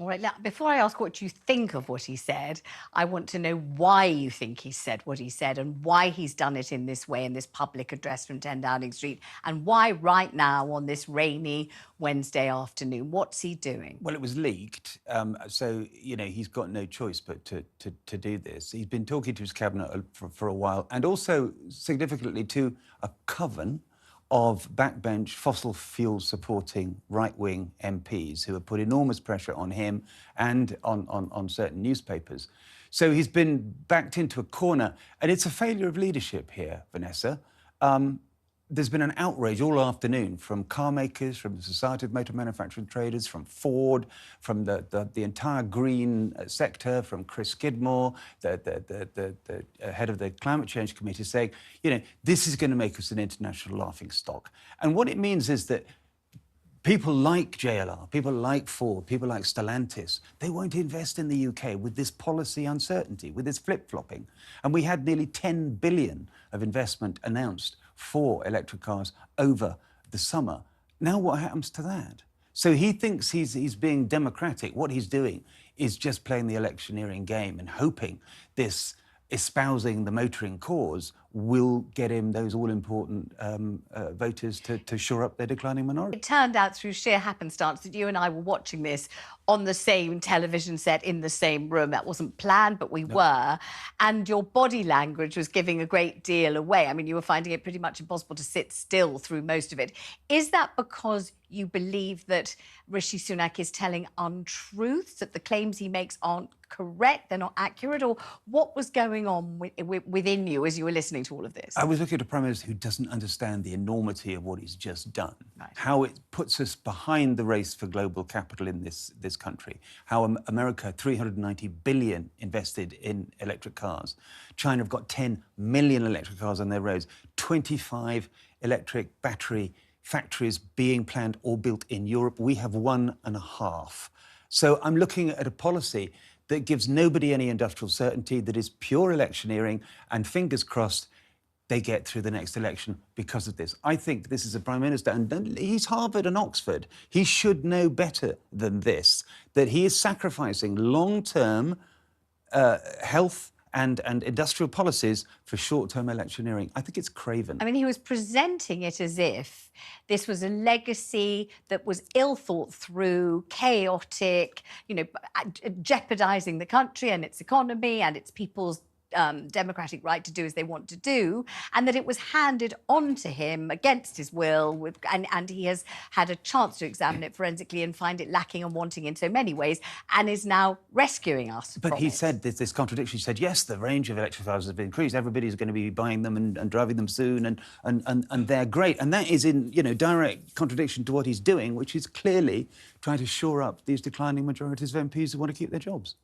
All right, now, before I ask what you think of what he said, I want to know why you think he said what he said and why he's done it in this way in this public address from 10 Downing Street and why right now on this rainy Wednesday afternoon. What's he doing? Well, it was leaked, so he's got no choice but to do this. He's been talking to his cabinet for a while, and also significantly to a coven of backbench fossil fuel supporting right-wing MPs who have put enormous pressure on him and on certain newspapers. So he's been backed into a corner, and it's a failure of leadership here, Vanessa. There's been an outrage all afternoon from car makers, from the Society of Motor Manufacturing Traders, from Ford, from the entire green sector, from Chris Skidmore, the head of the Climate Change Committee, saying, this is going to make us an international laughingstock. And what it means is that people like JLR, people like Ford, people like Stellantis, they won't invest in the UK with this policy uncertainty, with this flip-flopping. And we had nearly 10 billion of investment announced for electric cars over the summer. Now what happens to that? So he thinks he's being democratic. What he's doing is just playing the electioneering game and hoping this espousing the motoring cause will get him those all-important voters to shore up their declining minority. It turned out through sheer happenstance that you and I were watching this on the same television set in the same room. That wasn't planned, but we were. And your body language was giving a great deal away. I mean, you were finding it pretty much impossible to sit still through most of it. Is that because you believe that Rishi Sunak is telling untruths, that the claims he makes aren't correct, they're not accurate? Or what was going on within you as you were listening to all of this? I was looking at a Prime Minister who doesn't understand the enormity of what he's just done, right. How it puts us behind the race for global capital in this country, how America, 390 billion invested in electric cars. China have got 10 million electric cars on their roads, 25 electric battery factories being planned or built in Europe. We have 1.5. So I'm looking at a policy that gives nobody any industrial certainty, that is pure electioneering, and fingers crossed they get through the next election because of this. I think this is a Prime Minister, and he's Harvard and Oxford. He should know better than this, that he is sacrificing long-term health and industrial policies for short-term electioneering. I think it's craven. I mean, he was presenting it as if this was a legacy that was ill thought through, chaotic, jeopardising the country and its economy and its people's democratic right to do as they want to do, and that it was handed on to him against his will, and he has had a chance to examine it forensically and find it lacking and wanting in so many ways, and is now rescuing us But from he it. said this contradiction. He said, yes, the range of electric cars has been increased. Everybody's going to be buying them and driving them soon, and they're great. And that is in direct contradiction to what he's doing, which is clearly trying to shore up these declining majorities of MPs who want to keep their jobs.